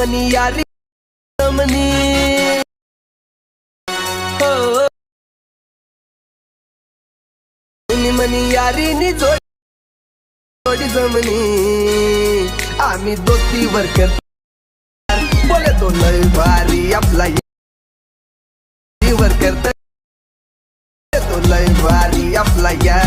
मनी यारी जमनी हो मनी यारी नी जोडी जमनी आम्ही दोस्तीवर करतो बोले तो लय भारी आपला वर करतो तो लय भारी आपला या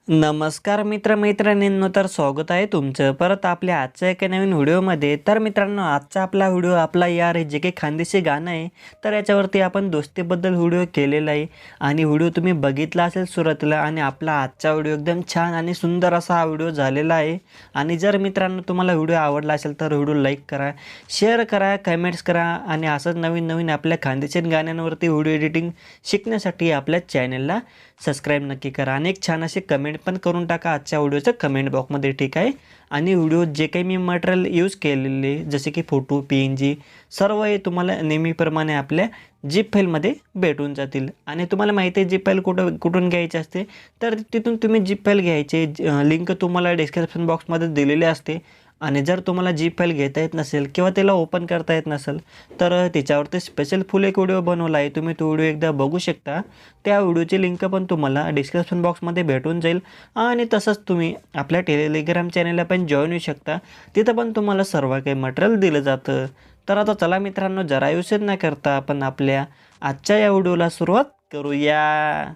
नमस्कार मित्रमैत्रिणींनो, तर स्वागत आहे तुमचं परत आपल्या आजच्या एका नवीन व्हिडिओमध्ये। तर मित्रांनो, आजचा आपला व्हिडिओ आपला यार जे काही खानदेशी गाणं आहे, तर याच्यावरती आपण दोस्तीबद्दल व्हिडिओ केलेला आहे आणि व्हिडिओ तुम्ही बघितला असेल सुरुवातीला। आणि आपला आजचा व्हिडिओ एकदम छान आणि सुंदर असा हा व्हिडिओ झालेला आहे। आणि जर मित्रांनो तुम्हाला व्हिडिओ आवडला असेल तर व्हिडिओ लाईक करा, शेअर करा, कमेंट्स करा आणि असंच नवीन नवीन आपल्या खानदेशी गाण्यांवरती व्हिडिओ एडिटिंग शिकण्यासाठी आपल्या चॅनलला सबस्क्राईब नक्की करा आणि एक छान असे कमेंट पण करून टाका आजच्या व्हिडिओच्या कमेंट बॉक्समध्ये, ठीक आहे। आणि व्हिडिओ जे काही मी मटेरियल यूज केलेले जसे की फोटो, PNG सर्व हे तुम्हाला नेहमीप्रमाणे आपल्या झिप फाईलमध्ये भेटून जातील। आणि तुम्हाला माहिती आहे झिप फाईल कुठून घ्यायची असते, तर तिथून तुम्ही झिप फाईल घ्यायचे, लिंक तुम्हाला डिस्क्रिप्शन बॉक्समध्ये दिलेली असते। आणि जर तुम्हाला झिप फाईल घेता येत नसेल किंवा त्याला ओपन करता येत नसेल तर त्याच्यावरती स्पेशल फुल एक व्हिडिओ बनवला आहे, तुम्ही तो व्हिडिओ एकदा बघू शकता। त्या व्हिडिओची लिंक पण तुम्हाला डिस्क्रिप्शन बॉक्समध्ये भेटून जाईल। आणि तसंच तुम्ही आपल्या टेलिग्राम चॅनलला पण जॉईन होऊ शकता, तिथं पण तुम्हाला सर्व काही मटेरियल दिलं जातं। तर आता चला मित्रांनो, जरा उशीर न करता आपण आपल्या आजच्या या व्हिडिओला सुरुवात करूया।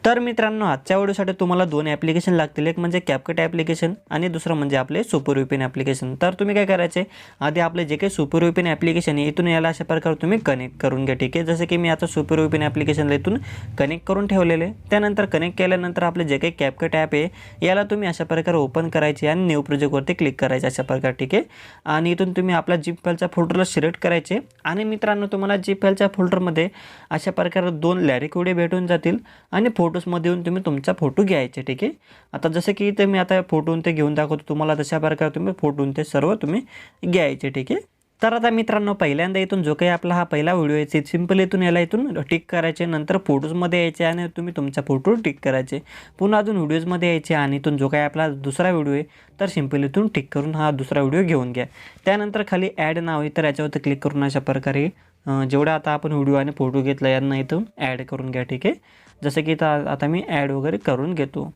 तर मित्रांनो, आजच्या व्हिडिओसाठी तुम्हाला दोन ॲप्लिकेशन लागतील, एक म्हणजे कॅपकट ॲप्लिकेशन आणि दुसरं म्हणजे आपले सुपर VPN ॲप्लिकेशन। तर तुम्ही काय करायचे, आधी आपले जे काही सुपर VPN ॲप्लिकेशन आहे इथून याला अशा प्रकारे तुम्ही कनेक्ट करून घ्या, ठीक आहे। जसं की मी आता सुपर VPN ॲप्लिकेशनला इथून कनेक्ट करून ठेवलेले, त्यानंतर कनेक्ट केल्यानंतर आपले जे काही कॅपकट ॲप आहे याला तुम्ही अशा प्रकारे ओपन करायचे आणि न्यू प्रोजेक्टवरती क्लिक करायचे अशा प्रकारे, ठीक आहे। आणि इथून तुम्ही आपला झिप फाईलच्या फोल्डरला सिलेक्ट करायचे आणि मित्रांनो तुम्हाला झिप फाईलच्या फोल्डरमध्ये अशा प्रकारे दोन लिरिक व्हिडिओ भेटून जातील आणि फोटोजमध्ये येऊन तुम्ही तुमचा फोटो घ्यायचे, ठीक आहे। आता जसं की इथे मी आता फोटोन ते घेऊन दाखवतो तुम्हाला, तशा प्रकारे तुम्ही फोटोन ते सर्व तुम्ही घ्यायचे, ठीक आहे। तर आता मित्रांनो, पहिल्यांदा इथून जो काही आपला हा पहिला व्हिडिओ आहे सिंपल इथून याला इथून टिक करायचे, नंतर फोटोजमध्ये यायचे आणि तुम्ही तुमचा फोटो टिक करायचे, पुन्हा अजून व्हिडिओजमध्ये यायचे आणि इथून जो काही आपला दुसरा व्हिडिओ आहे तर सिंपल इथून टिक करून हा दुसरा व्हिडिओ घेऊन घ्या। त्यानंतर खाली ॲड नाव आहे तर याच्यावरती क्लिक करून अशा प्रकारे जेवढा आता आपण व्हिडिओ आणि फोटो घेतला यांना इथून ॲड करून घ्या, ठीक आहे। जसं की आता मी ॲड वगैरे करून घेतो,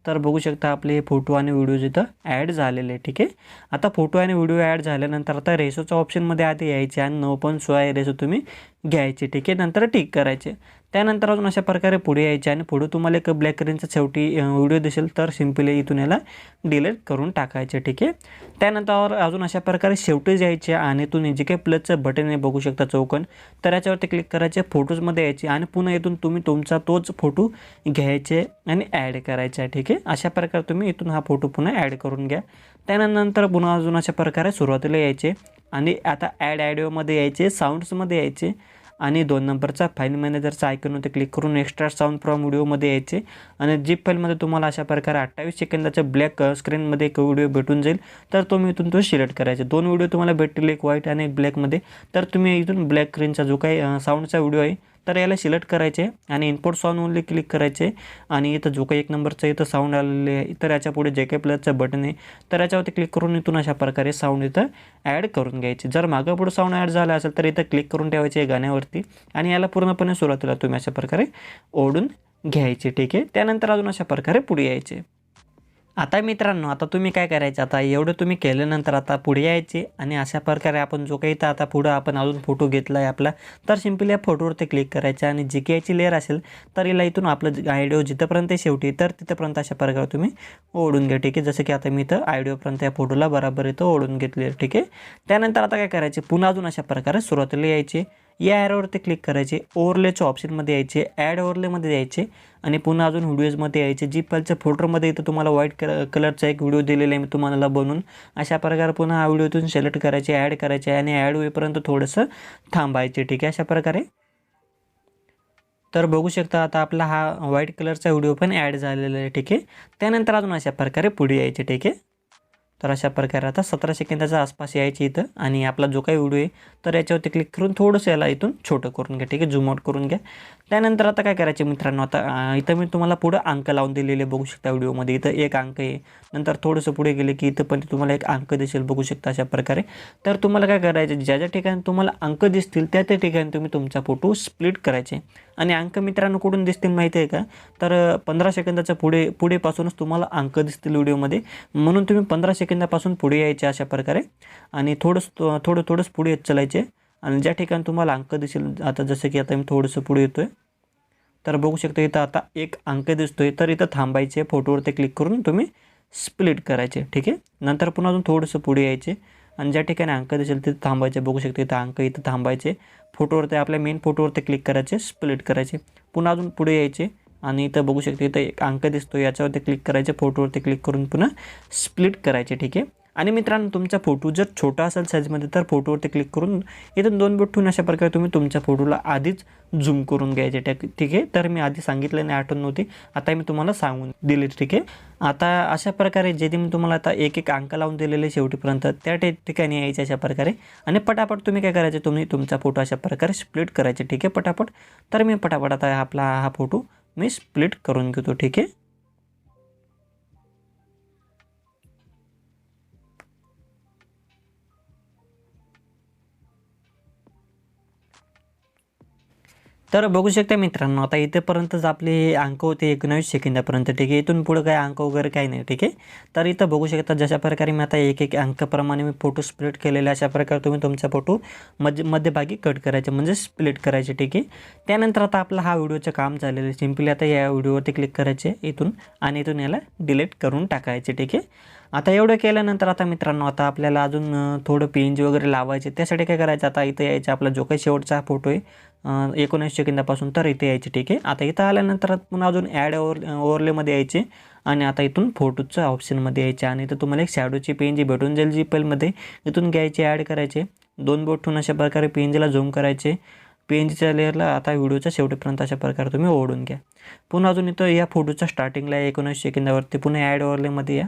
तर बघू शकता आपले हे फोटो आणि व्हिडिओ इथं ॲड झालेले, ठीक आहे। आता फोटो आणि व्हिडिओ ॲड झाल्यानंतर आता रेशोच्या ऑप्शनमध्ये आधी यायचे आणि 9.16 रेशो तुम्ही घ्यायचे, ठीक आहे। नंतर टिक करायचे, त्यानंतर अजून अशा प्रकारे पुढे यायचे आणि पुढे तुम्हाला एक ब्लॅक स्क्रीनचा शेवटी व्हिडिओ दिसेल तर सिंपली इथून याला डिलीट करून टाकायचे, ठीक आहे। त्यानंतर अजून अशा प्रकारे शेवटी जायचे आणि इथून जे काही प्लसचं बटन आहे बघू शकता चौकोन, तर याच्यावरती क्लिक करायचे, फोटोजमध्ये यायचे आणि पुन्हा इथून तुम्ही तुमचा तोच फोटो घ्यायचे आणि ॲड करायचा, ठीक आहे। अशा प्रकारे तुम्ही इथून हा फोटो पुन्हा ॲड करून घ्या। त्यानंतर पुन्हा अजून अशा प्रकारे सुरुवातीला यायचे आणि आता ॲड ऑडिओमध्ये यायचे, साऊंड्समध्ये यायचे आणि 2 नंबरचा फाईल मॅनेजरचा आयकॉनवरती क्लिक करून एक्स्ट्रा साऊंड फ्रॉम व्हिडिओमध्ये यायचे आणि झिप फाईलमध्ये तुम्हाला अशा प्रकारे 28 सेकंदाच्या ब्लॅक स्क्रीनमध्ये एक व्हिडिओ भेटून जाईल, तर तुम्ही इथून तो सिलेक्ट करायचे। 2 व्हिडिओ तुम्हाला भेटतील, एक व्हाईट आणि एक ब्लॅकमध्ये, तर तुम्ही इथून ब्लॅक स्क्रीनचा जो काही साऊंडचा व्हिडिओ आहे तर याला सिलेक्ट करायचे आणि इम्पोर्ट साऊंड ओनली क्लिक करायचे आणि इथं जो काही 1 नंबरचं इथं साऊंड आलेले आहे तर याच्या पुढे जे काही प्लसचं बटन आहे तर याच्यावरती क्लिक करून इथून अशा प्रकारे साऊंड इथं ॲड करून घ्यायचे। जर मागं पुढे साऊंड ॲड झाला असेल तर इथं क्लिक करून ठेवायचे गाण्यावरती आणि याला पूर्णपणे सुरुवातीला तुम्ही अशा प्रकारे ओढून घ्यायचे, ठीक आहे। त्यानंतर अजून अशा प्रकारे पुढे यायचे। आता मित्रांनो, आता तुम्ही काय करायचं, आता एवढं तुम्ही केल्यानंतर आता पुढे यायचे आणि अशा प्रकारे आपण जो काही आता पुढं आपण अजून फोटो घेतला आहे आपला, तर सिंपली या फोटोवरती क्लिक करायचं आणि जी काही याची लेअर असेल तर याला इथून आपलं आयडिओ जिथंपर्यंत शेवटी तर तिथंपर्यंत अशा प्रकारे तुम्ही ओढून घ्या, ठीक आहे। जसं की आता मी इथं आयडिओपर्यंत या फोटोला बरोबर इथं ओढून घेतले, ठीक आहे। त्यानंतर आता काय करायचे, पुन्हा अजून अशा प्रकारे सुरुवातीला यायचे, या ॲरोवरती क्लिक करायचे, ओव्हरलेच्या ऑप्शनमध्ये यायचे, ॲड ओव्हरलेमध्ये यायचे आणि पुन्हा अजून व्हिडिओजमध्ये यायचे। झिप फाईलच्या फोल्डरमध्ये इथं तुम्हाला व्हाईट कलरचा एक व्हिडिओ दिलेला आहे मी तुम्हाला बनवून, अशा प्रकारे पुन्हा हा व्हिडिओतून सिलेक्ट करायचे, ॲड करायचे आणि ॲड होईपर्यंत थोडंसं थांबायचे, ठीक आहे, अशा प्रकारे। तर बघू शकता आता आपला हा व्हाईट कलरचा व्हिडिओ पण ॲड झालेला आहे, ठीक आहे। त्यानंतर अजून अशा प्रकारे पुढे यायचे, ठीक आहे। तर अशा प्रकारे आता 17 सेकंदाच्या आसपास यायची इथं आणि आपला जो काही व्हिडिओ आहे तर याच्यावरती क्लिक करून थोडंसं याला इथून छोटं करून घ्या, ठीक आहे, झूम आउट करून घ्या. त्यानंतर आता काय करायचे मित्रांनो, आता इथं मी तुम्हाला पुढं अंक लावून दिलेले बघू शकता व्हिडिओमध्ये. इथं एक अंक आहे, नंतर थोडंसं पुढे गेले की इथं पण तुम्हाला एक अंक दिसेल बघू शकता अशा प्रकारे. तर तुम्हाला काय करायचं, ज्या ज्या ठिकाणी तुम्हाला अंक दिसतील त्या त्या ठिकाणी तुम्ही तुमचा फोटो स्प्लिट करायचे. आणि अंक मित्रांनो कुठून दिसतील माहिती आहे का, तर 15 सेकंदाच्या पुढेपासूनच तुम्हाला अंक दिसतील व्हिडिओमध्ये, म्हणून तुम्ही 15 सेकंदापासून पुढे यायचे अशा प्रकारे आणि थोडंच पुढे येत चालायचे. आणि ज्या ठिकाणी तुम्हाला अंक दिसेल, आता जसं की आता मी थोडंसं पुढे येतो आहे, तर बघू शकता इथं आता एक अंक दिसतो आहे, तर इथं थांबायचे, फोटोवरती क्लिक करून तुम्ही स्प्लिट करायचे, ठीक आहे. नंतर पुन्हा अजून थोडंसं पुढे यायचे आणि ज्या ठिकाणी अंक दिसेल तिथं थांबायचे. बघू शकता इथं अंक, इथं थांबायचे, फोटोवरती आपल्या मेन फोटोवरती क्लिक करायचे, स्प्लिट करायचे. पुन्हा अजून पुढे यायचे आणि इथं बघू शकता इथं एक अंक दिसतो, याच्यावरती क्लिक करायचे, फोटोवरती क्लिक करून पुन्हा स्प्लिट करायचे, ठीक आहे. आणि मित्रांनो तुमचा फोटो जर छोटा असेल साईजमध्ये तर फोटोवरती क्लिक करून इथं 2 बोट ठेवून अशा प्रकारे तुम्ही तुमच्या फोटोला आधीच झूम करून घ्यायचे, ठीक आहे. तर मी आधी सांगितलं नाही, आठवण नव्हती, आता मी तुम्हाला सांगून दिले, ठीक आहे. आता अशा प्रकारे जे मी तुम्हाला आता एक एक अंक लावून दिलेले शेवटीपर्यंत त्या ठिकाणी यायचे अशा प्रकारे. आणि पटापट तुम्ही काय करायचे, तुम्ही तुमचा फोटो अशा प्रकारे स्प्लिट करायचे, ठीक आहे, पटापट. तर मी पटापट आता आपला हा फोटो मी स्प्लिट करून घेतो, ठीक आहे. तर बघू शकता मित्रांनो, आता इथेपर्यंतच आपले हे अंक होते 19 सेकंदापर्यंत, ठीक आहे. इथून पुढं काय अंक वगैरे काही नाही, ठीक आहे. तर इथं बघू शकता जशा प्रकारे मी आता एक एक अंकाप्रमाणे मी फोटो स्प्लिट केलेले, अशा प्रकारे तुम्ही तुमचा फोटो मध्यभागी कट करायचे म्हणजे स्प्लिट करायचे, ठीक आहे. त्यानंतर आता आपला हा व्हिडिओचं काम झालेलं आहे. सिम्पली आता या व्हिडिओवरती क्लिक करायचे इथून आणि इथून याला डिलीट करून टाकायचे, ठीक आहे. आता एवढं केल्यानंतर आता मित्रांनो आता आपल्याला अजून थोडं PNG वगैरे लावायचे. त्यासाठी काय करायचं, आता इथं यायचं, आपला जो काही शेवटचा फोटो आहे 19 सेकंदापासून, तर इथे यायचे, ठीक आहे. आता इथं आल्यानंतर पुन्हा अजून ॲड ओव्हरलेमध्ये यायचे आणि आता इथून फोटोचं ऑप्शनमध्ये यायचे आणि इथं तुम्हाला एक शॅडोची PNG भेटून जाईल GPLमध्ये. इथून घ्यायचे, ॲड करायचे, 2 बोट ठेवून अशा प्रकारे PNGला झूम करायचे. PNGच्या लेअरला आता व्हिडिओच्या शेवटीपर्यंत अशा प्रकारे तुम्ही ओढून घ्या. पुन्हा अजून इथं या फोटोच्या स्टार्टिंगला 19 सेकंदावरती पुन्हा ॲड ओव्हरलेमध्ये या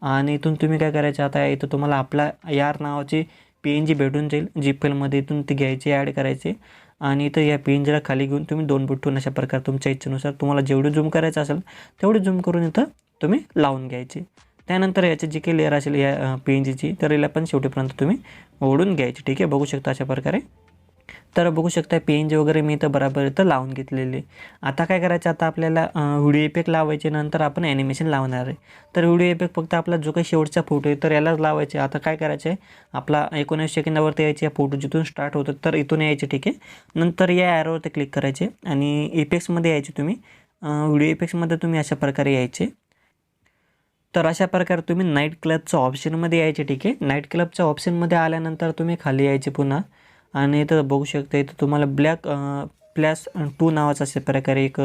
आणि इथून तुम्ही काय करायचं, आता इथं तुम्हाला आपला यार नावाची PNG भेटून जाईल GPLमध्ये. इथून ती घ्यायची, ॲड करायचे आणि इथं या PNGला खाली घेऊन तुम्ही 2 बोट ठेवून अशा प्रकारे तुमच्या इच्छेनुसार तुम्हाला जेवढी झूम करायचं असेल तेवढी झूम करून इथं तुम्ही लावून घ्यायचे. त्यानंतर याची जी काही लेअर असेल या PNGची, तर याला पण शेवटीपर्यंत तुम्ही ओढून घ्यायची, ठीक आहे. बघू शकता अशा प्रकारे. तर बघू शकता PNG वगैरे मी इथं बराबर इथं लावून घेतलेले. आता काय करायचं, आता आपल्याला व्हिडिओ इफेक्ट लावायचे, नंतर आपण ॲनिमेशन लावणार आहे. तर व्हिडिओ इफेक्ट फक्त आपला जो काही शेवटचा फोटो आहे तर यालाच लावायचे. आता काय करायचं आहे, आपला 19 सेकंदावरती यायचे, फोटो जिथून स्टार्ट होतं तर इथून यायचे, ठीक आहे. नंतर या ॲरोवरती क्लिक करायचे आणि इफेक्ट्समध्ये यायचे तुम्ही, व्हिडिओ इफेक्ट्समध्ये तुम्ही अशा प्रकारे यायचे. तर अशा प्रकारे तुम्ही नाईट क्लबच्या ऑप्शनमध्ये यायचे, ठीक आहे. नाईट क्लबच्या ऑप्शनमध्ये आल्यानंतर तुम्ही खाली यायचे पुन्हा आणि इथं बघू शकता इथं तुम्हाला ब्लॅक +2 नावाचा अशा प्रकारे एक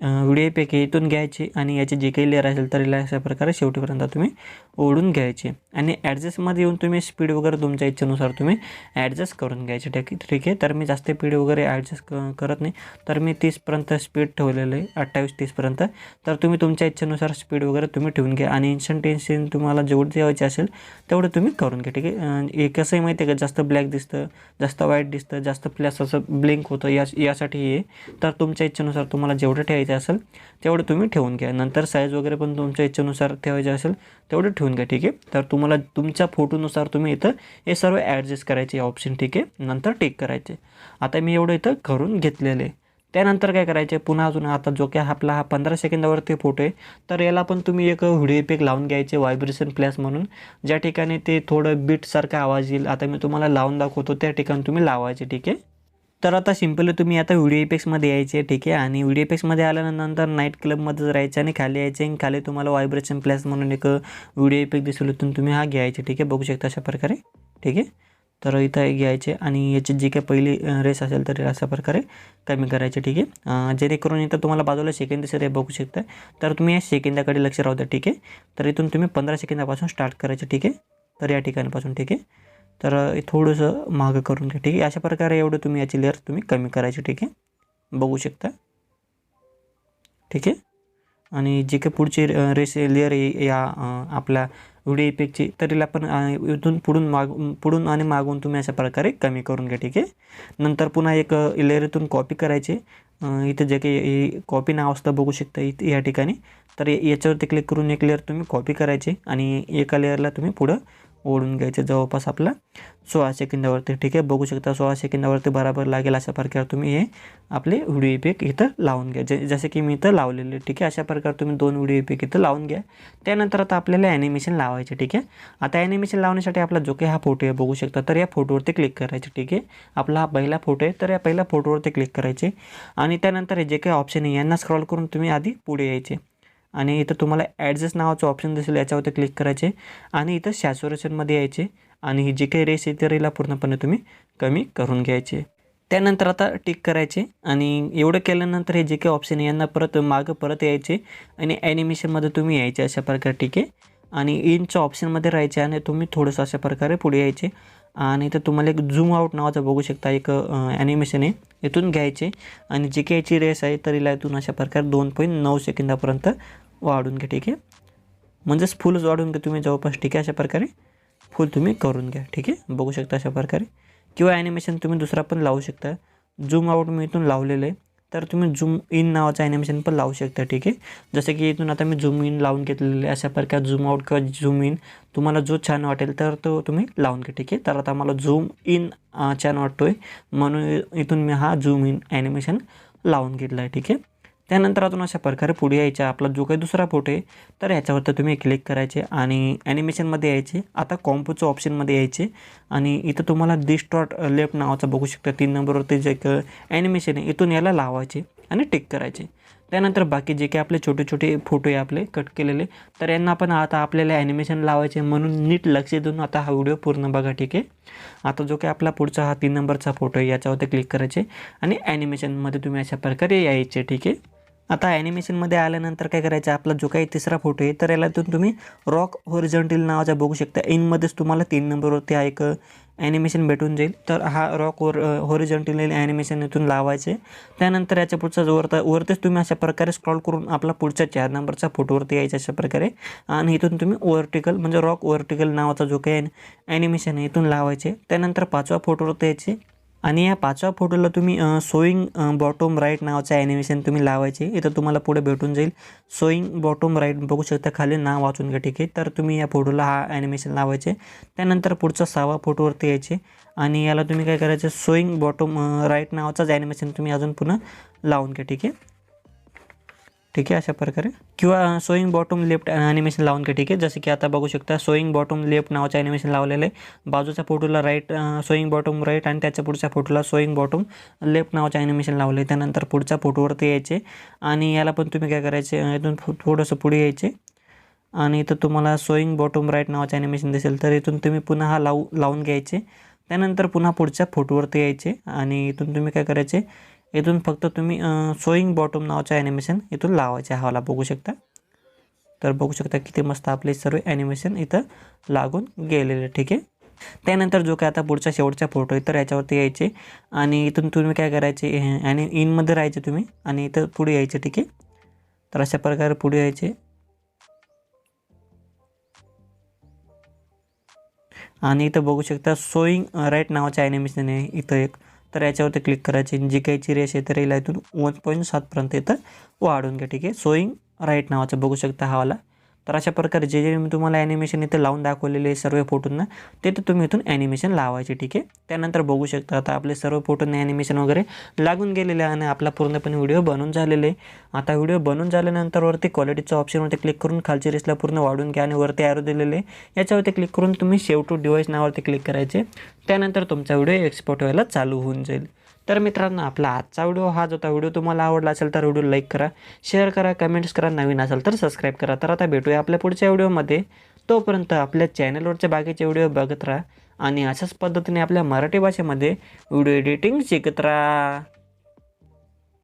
व्हिडिओ इफेक्ट इथून घ्यायचे आणि याची जे काही लेअर असेल तर अशा प्रकारे शेवटीपर्यंत तुम्ही ओढून घ्यायचे आणि ॲडजस्टमध्ये येऊन तुम्ही स्पीड वगैरे तुमच्या इच्छेनुसार तुम्ही ॲडजस्ट करून घ्यायचे, ठीक आहे. तर मी जास्त स्पीड वगैरे ॲडजस्ट करत नाही, तर मी 30पर्यंत स्पीड ठेवलेलं आहे, 28-30पर्यंत. तर तुम्ही तुमच्या इच्छेनुसार स्पीड वगैरे तुम्ही ठेवून घ्या आणि इन्स्टंटेनियस तुम्हाला जेवढं द्यायचे असेल तेवढं तुम्ही करून घ्या, ठीक आहे. हे कसंही माहिती आहे का, जास्त ब्लॅक दिसतं, जास्त व्हाईट दिसतं, जास्त प्लस असं ब्लिंक होतं, यासाठी हे. तर तुमच्या इच्छेनुसार तुम्हाला जेवढं ठेवायचं असेल तेवढं तुम्ही ठेवून घ्या. नंतर साईज वगैरे पण तुमच्या इच्छेनुसार ठेवायचे असेल तेवढं ठेवून घ्या, ठीक आहे. तर तुम्हाला तुमच्या फोटोनुसार तुम्ही इथं हे सर्व ॲडजस्ट करायचे ऑप्शन, ठीक आहे. नंतर टिक करायचे. आता मी एवढं इथं करून घेतलेलं आहे. त्यानंतर काय करायचे, पुन्हा अजून आता जो काही आपला हा 15 सेकंदावरती फोटो आहे तर याला पण तुम्ही एक व्हिडिओ इफेक्ट लावून घ्यायचे, व्हायब्रेशन प्लस म्हणून, ज्या ठिकाणी ते थोडं बीटसारखा आवाज येईल. आता मी तुम्हाला लावून दाखवतो, त्या ठिकाणी तुम्ही लावायचे, ठीक आहे. तर आता सिम्पली तुम्ही आता व्हिडिओ इफेक्ट्समध्ये यायचे, ठीक आहे. आणि व्हिडिओ इफेक्ट्समध्ये आल्यानंतर नाईट क्लबमध्येच राहायचं आणि खाली यायचे आणि खाली तुम्हाला व्हायब्रेशन प्लस म्हणून एक व्हिडिओ इफेक्ट दिसेल, इथून तुम्ही हा घ्यायचे, ठीक आहे. बघू शकता अशा प्रकारे, ठीक आहे. तर इथं घ्यायचे आणि याची जी काही पहिली रेस असेल तर अशा प्रकारे कमी करायचे, ठीक आहे. जेणेकरून इथं तुम्हाला बाजूला सेकंद दिसत आहे, बघू शकता. तर तुम्ही या सेकंदाकडे लक्ष राहू द्या, ठीक आहे. तर इथून तुम्ही 15 सेकंदापासून स्टार्ट करायचे, ठीक आहे. तर या ठिकाणपासून, ठीक आहे. तर थोडंसं मागं करून घ्या, ठीक आहे. अशा प्रकारे एवढं तुम्ही याची लेअर तुम्ही कमी करायची, ठीक आहे. बघू शकता, ठीक आहे. आणि जे काही पुढची रेस लेअर आहे या आपल्या व्हिडिओ इफेक्टची, तर हिला पण इथून पुढून आणि मागून तुम्ही अशा प्रकारे कमी करून घ्या. ठीक आहे. नंतर पुन्हा एक लेअर इथून कॉपी करायचे. इथं जे काही कॉपी नाव असतं बघू शकता इथं या ठिकाणी. तर याच्यावरती क्लिक करून एक लेअर तुम्ही कॉपी करायचे आणि एका लेअरला तुम्ही पुढं ओढून घ्यायचे जवळपास आपला 16 सेकंदावरती. ठीक आहे. बघू शकता 16 सेकंदावरती बरोबर लागेल अशा प्रकारे तुम्ही हे आपले व्हिडिओ इफेक्ट इथं लावून घ्या. जसे की मी इथं लावलेले. ठीक आहे. अशा प्रकारे तुम्ही 2 व्हिडिओ इफेक्ट इथं लावून घ्या. त्यानंतर आता आपल्याला ॲनिमेशन लावायचे. ठीक आहे. आता ॲनिमेशन लावण्यासाठी आपला जो काही हा फोटो आहे बघू शकता, तर या फोटोवरती क्लिक करायचे. ठीक आहे. आपला हा पहिला फोटो आहे, तर या पहिल्या फोटोवरती क्लिक करायचे आणि त्यानंतर हे जे काही ऑप्शन आहे यांना स्क्रॉल करून तुम्ही आधी पुढे यायचे आणि इथं तुम्हाला ॲडजस्ट नावाचं ऑप्शन दिसेल, याच्यावरती क्लिक करायचे आणि इथं सॅच्युरेशनमध्ये यायचे आणि ही जी काही रेस आहे तर हिला पूर्णपणे तुम्ही कमी करून घ्यायचे. त्यानंतर आता टिक करायचे आणि एवढं केल्यानंतर हे जे काही ऑप्शन आहे यांना परत यायचे आणि ॲनिमेशनमध्ये तुम्ही यायचे अशा प्रकारे. ठीक आहे. आणि इनच्या ऑप्शनमध्ये राहायचे आणि तुम्ही थोडंसं अशा प्रकारे पुढे यायचे आणि इथं तुम्हाला एक झूम आउट नावाचं बघू शकता एक ॲनिमेशन आहे, इथून घ्यायचे आणि जी काही याची रेस आहे तर हिला इथून अशा प्रकारे 2.9 सेकंदापर्यंत वाढून घ्या. ठीक आहे. म्हणजेच फुलच वाढून घ्या तुम्ही जवळपास. ठीक आहे. अशा प्रकारे फुल तुम्ही करून घ्या. ठीक आहे. बघू शकता अशा प्रकारे. किंवा ॲनिमेशन तुम्ही दुसरा पण लावू शकता. झूम आउट मी इथून लावलेलं आहे, तर तुम्ही झूम इन नावाचं ॲनिमेशन पण लावू शकता. ठीक आहे. जसं की इथून आता मी झूम इन लावून घेतलेलं आहे. अशा प्रकारे झूम आउट किंवा झूम इन तुम्हाला जो छान वाटेल तर तो तुम्ही लावून घ्या. ठीक आहे. तर आता मला झूम इन छान वाटतो आहे म्हणून इथून मी हा झूम इन ॲनिमेशन लावून घेतला आहे. ठीक आहे. त्यानंतर अजून अशा प्रकारे पुढे यायच्या. आपला जो काही दुसरा फोटो आहे तर ह्याच्यावरती तुम्ही क्लिक करायचे आणि ॲनिमेशनमध्ये यायचे. आता कॉम्पोचं ऑप्शनमध्ये यायचे आणि इथं तुम्हाला डिस्टॉर्ट लेफ्ट नावाचं बघू शकता 3 नंबरवरती जे ॲनिमेशन आहे इथून याला लावायचे आणि टिक करायचे. त्यानंतर बाकी जे काही आपले छोटे छोटे फोटो आहे आपले कट केलेले, तर यांना पण आता आपल्याला ॲनिमेशन लावायचे म्हणून नीट लक्ष देऊन आता हा व्हिडिओ पूर्ण बघा. ठीक आहे. आता जो काही आपला पुढचा हा 3 नंबरचा फोटो आहे याच्यावरती क्लिक करायचे आणि ॲनिमेशनमध्ये तुम्ही अशा प्रकारे यायचे. ठीक आहे. आता ॲनिमेशनमध्ये आल्यानंतर काय करायचं, आपला जो काही तिसरा फोटो आहे तर यालातून तुम्ही रॉक हॉरिझॉन्टल नावाचा बघू शकता. इनमध्येच तुम्हाला 3 नंबरवरती हा एक ॲनिमेशन भेटून जाईल. तर हा रॉक हॉरिझॉन्टल ॲनिमेशन इथून लावायचे. त्यानंतर याच्या पुढचा वरतीच तुम्ही अशा प्रकारे स्क्रॉल करून आपला पुढच्या 4 नंबरचा फोटोवरती यायचा अशा प्रकारे आणि इथून तुम्ही वर्टिकल म्हणजे रॉक वर्टिकल नावाचा जो काही ॲनिमेशन आहे इथून लावायचे. त्यानंतर 5व्या फोटोवरती यायचे आणि या 5व्या फोटोला तुम्ही सोईंग बॉटम राईट नावाचं ॲनिमेशन तुम्ही लावायचे. इथं तुम्हाला पुढे भेटून जाईल सोईंग बॉटम राईट बघू शकता, खाली नाव वाचून घ्या. ठीक आहे. तर तुम्ही या फोटोला हा ॲनिमेशन लावायचे. त्यानंतर पुढचा 6व्या फोटोवरती यायचे आणि याला तुम्ही काय करायचं, सोईंग बॉटम राईट नावाचाच ॲनिमेशन तुम्ही अजून पुन्हा लावून घ्या. ठीक आहे. ठीक आहे. अशा प्रकारे किंवा सोईंग बॉटम लेफ्ट ॲनिमेशन लावून घ्या. ठीक आहे. जसं की आता बघू शकता सोईंग बॉटम लेफ्ट नावाचं ॲनिमेशन लावलेलं आहे. बाजूच्या फोटोला राईट सोईंग बॉटम राईट आणि त्याच्या पुढच्या फोटोला सोईंग बॉटम लेफ्ट नावाचं ॲनिमेशन लावलं आहे. त्यानंतर पुढच्या फोटोवरती यायचे आणि याला पण तुम्ही काय करायचे, इथून थोडंसं पुढे यायचे आणि इथं तुम्हाला सोईंग बॉटम राईट नावाचं ॲनिमेशन दिसेल तर इथून तुम्ही पुन्हा हा लावून घ्यायचे. त्यानंतर पुन्हा पुढच्या फोटोवरती यायचे आणि इथून तुम्ही काय करायचे, इथून फक्त तुम्ही सोईंग बॉटम नावाचं ॲनिमेशन इथून लावायचे. हवाला बघू शकता. तर बघू शकता किती मस्त आपले सर्व ॲनिमेशन इथं लागून गेलेले. ठीक आहे. त्यानंतर जो काय आता पुढचा शेवटचा फोटो आहे तर याच्यावरती यायचे आणि इथून तुम्ही काय करायचे आणि इनमध्ये राहायचे तुम्ही आणि इथं पुढे यायचे. ठीक आहे. तर अशा प्रकारे पुढे यायचे आणि इथं बघू शकता सोईंग राईट नावाचं ॲनिमेशन आहे इथं एक, तर याच्यावरती क्लिक करायची. जी काहीची रेष आहे तर याला इथून 1.7पर्यंत इथं वाढून घ्या. ठीक आहे. सोईंग राईट नावाचं बघू शकता हवाला. तर अशा प्रकारे जे मी तुम्हाला ॲनिमेशन इथं लावून दाखवलेले सर्व फोटोंना ते तर तुम्ही इथून ॲनिमेशन लावायचे. ठीक आहे. त्यानंतर बघू शकता आता आपले सर्व फोटोंना ॲनिमेशन वगैरे लागून गेलेले आणि आपला पूर्णपणे व्हिडिओ बनून झालेले. आता व्हिडिओ बनून झाल्यानंतर वरती क्वालिटीच्या ऑप्शनवरती क्लिक करून खालची रेसला पूर्ण वाढून घ्या आणि वरती ॲरो दिलेले याच्यावरती क्लिक करून तुम्ही सेव्ह टू डिव्हाइस नावावरती क्लिक करायचे. त्यानंतर तुमचा व्हिडिओ एक्सपोर्ट व्हायला चालू होऊन जाईल. तर मित्रांनो, आपला आजचा व्हिडिओ हाच होता. व्हिडिओ तुम्हाला आवडला असेल तर व्हिडिओ लाईक करा, शेअर करा, कमेंट्स करा, नवीन असेल तर सबस्क्राईब करा. तर आता भेटूया आपल्या पुढच्या व्हिडिओमध्ये. तोपर्यंत आपल्या चॅनलवरच्या बाकीचे व्हिडिओ बघत राहा आणि अशाच पद्धतीने आपल्या मराठी भाषेमध्ये व्हिडिओ एडिटिंग शिकत राहा.